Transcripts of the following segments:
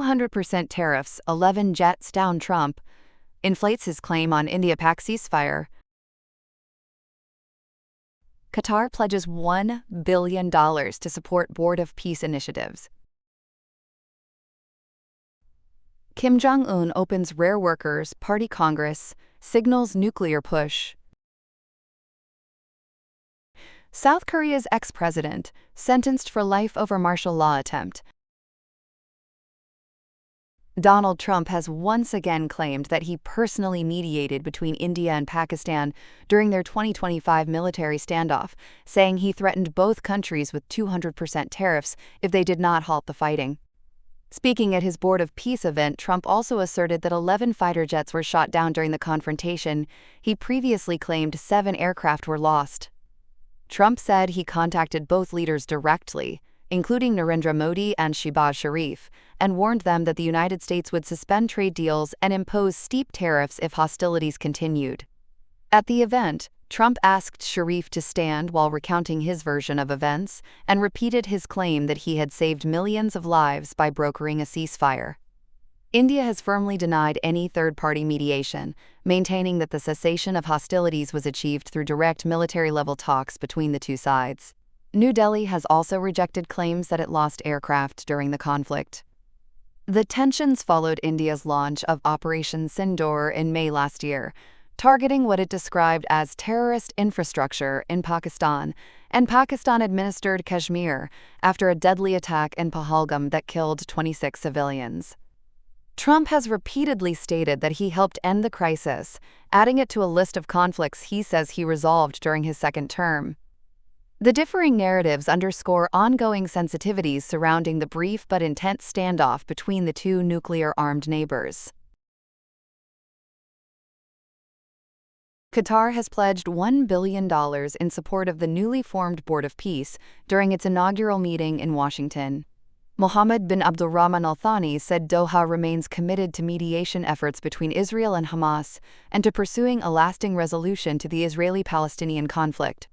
200% tariffs, 11 jets down. Trump inflates his claim on India-Pak ceasefire. Qatar pledges $1 billion to support Board of Peace initiatives. Kim Jong-un opens Rare Workers' Party Congress, signals nuclear push. South Korea's ex-president, sentenced for life over martial law attempt. Donald Trump has once again claimed that he personally mediated between India and Pakistan during their 2025 military standoff, saying he threatened both countries with 200% tariffs if they did not halt the fighting. Speaking at his Board of Peace event, Trump also asserted that 11 fighter jets were shot down during the confrontation. He previously claimed 7 aircraft were lost. Trump said he contacted both leaders directly, including Narendra Modi and Shehbaz Sharif, and warned them that the United States would suspend trade deals and impose steep tariffs if hostilities continued. At the event, Trump asked Sharif to stand while recounting his version of events and repeated his claim that he had saved millions of lives by brokering a ceasefire. India has firmly denied any third-party mediation, maintaining that the cessation of hostilities was achieved through direct military-level talks between the two sides. New Delhi has also rejected claims that it lost aircraft during the conflict. The tensions followed India's launch of Operation Sindoor in May last year, targeting what it described as terrorist infrastructure in Pakistan and Pakistan-administered Kashmir after a deadly attack in Pahalgam that killed 26 civilians. Trump has repeatedly stated that he helped end the crisis, adding it to a list of conflicts he says he resolved during his second term. The differing narratives underscore ongoing sensitivities surrounding the brief but intense standoff between the two nuclear-armed neighbors. Qatar has pledged $1 billion in support of the newly formed Board of Peace during its inaugural meeting in Washington. Mohammed bin Abdulrahman Al Thani said Doha remains committed to mediation efforts between Israel and Hamas and to pursuing a lasting resolution to the Israeli-Palestinian conflict.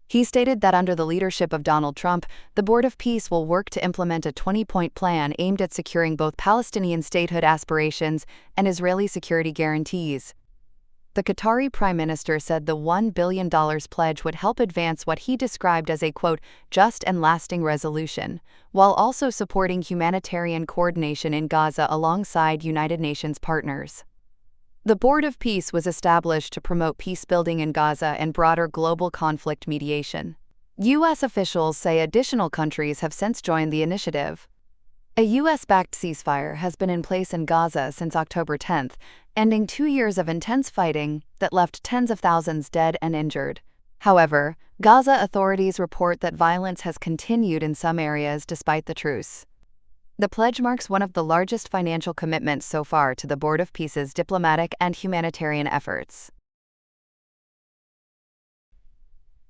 He stated that under the leadership of Donald Trump, the Board of Peace will work to implement a 20-point plan aimed at securing both Palestinian statehood aspirations and Israeli security guarantees. The Qatari Prime Minister said the $1 billion pledge would help advance what he described as a, quote, just and lasting resolution, while also supporting humanitarian coordination in Gaza alongside United Nations partners. The Board of Peace was established to promote peace-building in Gaza and broader global conflict mediation. U.S. officials say additional countries have since joined the initiative. A U.S.-backed ceasefire has been in place in Gaza since October 10th, ending 2 years of intense fighting that left tens of thousands dead and injured. However, Gaza authorities report that violence has continued in some areas despite the truce. The pledge marks one of the largest financial commitments so far to the Board of Peace's diplomatic and humanitarian efforts.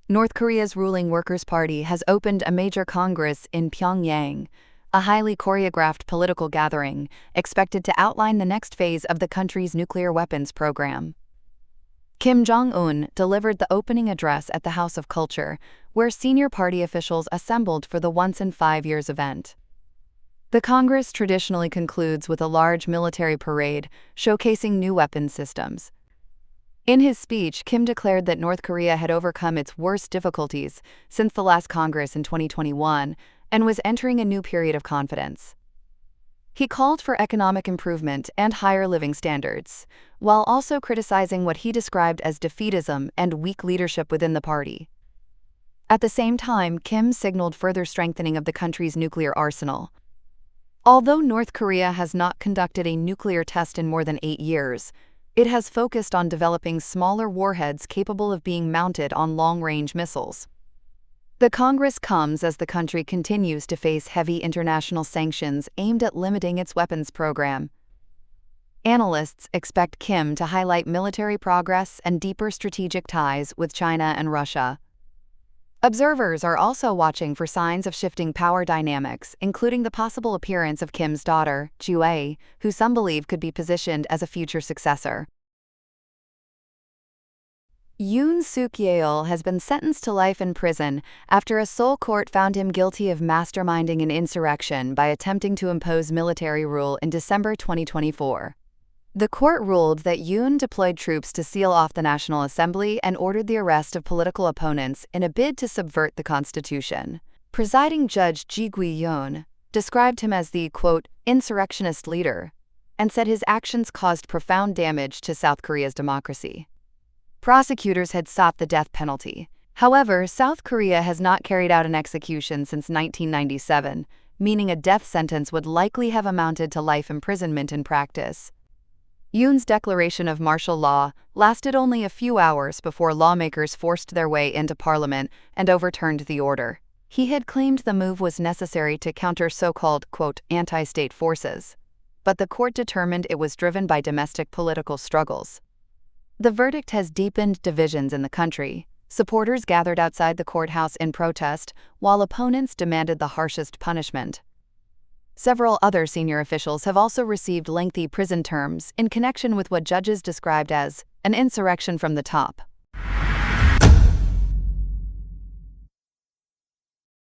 North Korea's ruling Workers' Party has opened a major congress in Pyongyang, a highly choreographed political gathering expected to outline the next phase of the country's nuclear weapons program. Kim Jong-un delivered the opening address at the House of Culture, where senior party officials assembled for the once-in-5 years event. The Congress traditionally concludes with a large military parade showcasing new weapons systems. In his speech, Kim declared that North Korea had overcome its worst difficulties since the last Congress in 2021 and was entering a new period of confidence. He called for economic improvement and higher living standards, while also criticizing what he described as defeatism and weak leadership within the party. At the same time, Kim signaled further strengthening of the country's nuclear arsenal. Although North Korea has not conducted a nuclear test in more than 8 years, it has focused on developing smaller warheads capable of being mounted on long-range missiles. The Congress comes as the country continues to face heavy international sanctions aimed at limiting its weapons program. Analysts expect Kim to highlight military progress and deeper strategic ties with China and Russia. Observers are also watching for signs of shifting power dynamics, including the possible appearance of Kim's daughter, Ju-ae, who some believe could be positioned as a future successor. Yoon Suk-yeol has been sentenced to life in prison after a Seoul court found him guilty of masterminding an insurrection by attempting to impose military rule in December 2024. The court ruled that Yoon deployed troops to seal off the National Assembly and ordered the arrest of political opponents in a bid to subvert the constitution. Presiding Judge Ji Gui-yeon described him as the, quote, insurrectionist leader, and said his actions caused profound damage to South Korea's democracy. Prosecutors had sought the death penalty. However, South Korea has not carried out an execution since 1997, meaning a death sentence would likely have amounted to life imprisonment in practice. Yoon's declaration of martial law lasted only a few hours before lawmakers forced their way into parliament and overturned the order. He had claimed the move was necessary to counter so-called, quote, anti-state forces, but the court determined it was driven by domestic political struggles. The verdict has deepened divisions in the country. Supporters gathered outside the courthouse in protest, while opponents demanded the harshest punishment. Several other senior officials have also received lengthy prison terms in connection with what judges described as an insurrection from the top.